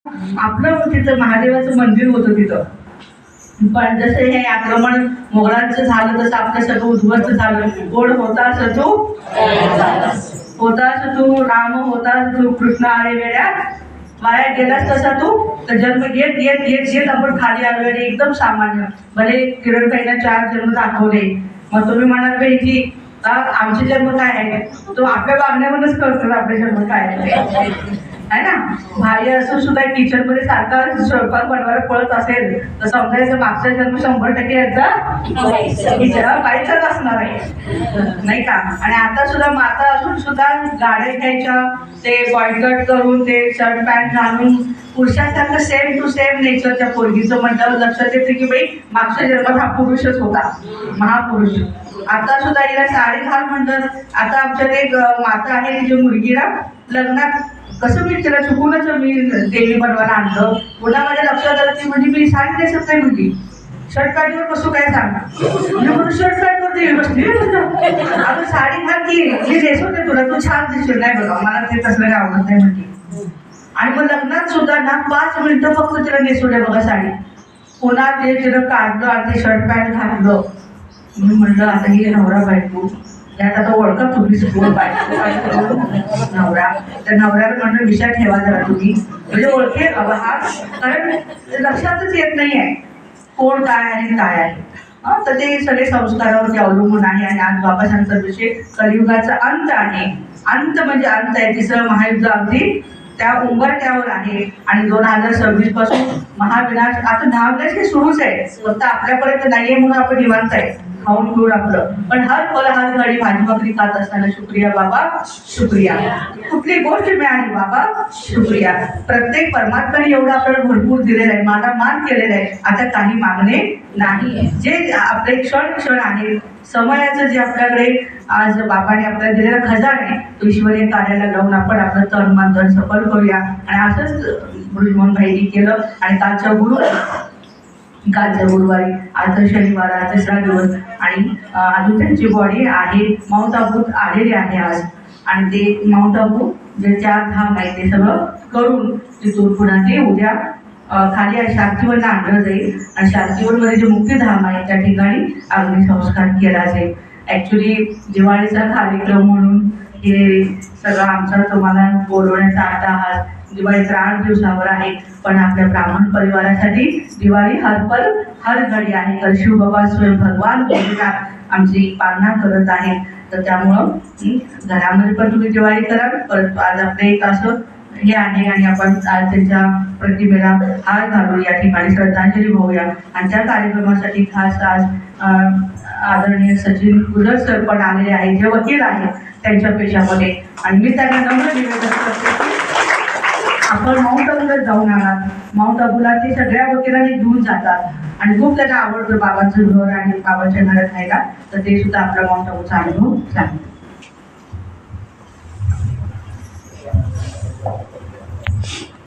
आपलं तिथं महादेवाचं मंदिर होतं तिथं. पण जसं हे आक्रमण मोगलांचं झालं तसं आपलं सगळं उद्ध्वस्त झालं. कोण होतास तू, होतास तू राम, होतास तू कृष्ण, आरे वेड्या वाया गेलास तसा तू. तर जन्म घेत घेत घेत घेत आपण खाली आलो आणि एकदम सामान्य. भले किरणताईंना 4 जन्म दाखवले. मग तुम्ही म्हणाल बाई की आमचे जन्म काय आहे, तो आपल्या वागण्यावरच कळतो आपले जन्म काय आहे ना. भाई असून सुद्धा किचन मध्ये सारखा स्वयंपाक बनवायला पळत असेल तर समजायचं मागचा जन्म 100% याचा बाईचाच असणार आहे, नाही का. आणि आता सुद्धा माता असून सुद्धा गाड्या घ्यायच्या, ते बॉयकट करून ते शर्ट पॅन्ट घालून पुरुषासारखं सेम टू सेम नेचरच्या पोरगीचं म्हटल्यावर लक्षात येते की बाई मागच्या जन्मात हा पुरुषच होता, महापुरुष. आता सुद्धा हिला साडी घाल म्हणतात. आता आमच्यात एक माता आहे तिची मुलगीला लग्नात कसं मी तिला चुकूनच मी देवी बनवायला आणलं. पुन्हा माझ्या लक्षात आलं की म्हणजे मी साडी नेसत नाही म्हणली, शर्ट पॅन्टवर बसू काय सांगा. म्हणून शर्ट पॅन्टवर देवी बसली. अगं साडी घाल की मी नेसवते तुला, तू छान दिसली. नाही बघा मला ते तसलं आवडत नाही म्हणली. आणि मग लग्नात सुद्धा ना 5 मिनिटं फक्त तिला नेसवले बघा साडी. पुन्हा ते तिला काढलं आणि ते शर्ट पॅन्ट घातलं. मी म्हटलं आता ही नवरा बायको यात आता ओळखा तुम्ही सगळं बायको नवरा. त्या नवऱ्याला म्हणलं विषय ठेवा जरा तुम्ही, म्हणजे ओळखे हा, कारण लक्षातच येत नाही आहे कोण काय आणि काय आहे. तर ते सगळे संस्कारावरती अवलंबून आहे. आणि आज बाबा सांगतात विषय कलियुगाचा अंत आहे. अंत म्हणजे अंत आहे. तिसरं महायुद्ध अगदी त्या उंबरठ्यावर आहे. आणि 2026 पासून महाविनाश आता धावण्यास हे सुरूच आहे. फक्त आपल्यापर्यंत नाहीये म्हणून आपण निवांत आहे, खाऊन पिऊन आपलं. पण हर पल हर घडी भाजी भाकरी खात असताना शुक्रिया बाबा शुक्रिया. कुठली गोष्ट मिळाली बाबा शुक्रिया. प्रत्येक परमात्म्याने एवढं आपल्याला भरपूर दिलेलं आहे, मला मान केलेलं आहे. आता काही मागणे नाही. जे आपले क्षण क्षण आहे, समयाचं जे आपल्याकडे आज बाबाने आपल्याला दिलेला खजाना तो ईश्वरीय कार्याला लावून आपण आपलं तन मन धन सफल करूया. आणि असंच गुरुजीमोहन भाईंनी केलं. आणि कालच्या गुरुवारी, आज शनिवार, आज 3रा दिवस. आणि अजून त्यांची बॉडी आहे माउंट आबूत आलेली आहे आज. आणि ते माउंट आबू जे 4 धाम आहे ते सगळं करून तिथून पुन्हा ते उद्या खाली शांतीवरला आणलं जाईल. आणि शांतीवरमध्ये जे मुक्तीधाम आहे त्या ठिकाणी अग्निसंस्कार केला जाईल. ॲक्च्युली दिवाळीचा कार्यक्रम म्हणून हे सगळं आमचा तुम्हाला बोलवण्याचा अट्टाहास. दिवाळी 8 दिवसावर आहे, पण आपल्या ब्राह्मण परिवारासाठी दिवाळी हर पल हर घडी आहे. तर शिवबाबा स्वयं भगवान भोलेनाथ आमची पालना करत आहे. तर त्यामुळं घरामध्ये पण तुम्ही दिवाळी करा. परत आज आपले एक असं हे आहे आणि आपण आज त्यांच्या प्रतिमेला हार घालून या ठिकाणी श्रद्धांजली वाहूया. आणि त्या कार्यक्रमासाठी खास आज आदरणीय सचिन गुजर सर पण आलेले आहे, जे वकील आहेत त्यांच्या पेशामध्ये. आणि मी त्यांना नम्र निवेदन करते की आपण माउंट आबूला जाऊन आलात. माउंट आबूला ते सगळ्या वकिलांनी घेऊन जातात आणि खूप त्यांना आवडतं बाबांचं घर आणि बाबांच्या घरात राहायला. तर ते सुद्धा आपला माउंट आबूचा अनुभव सांगतात.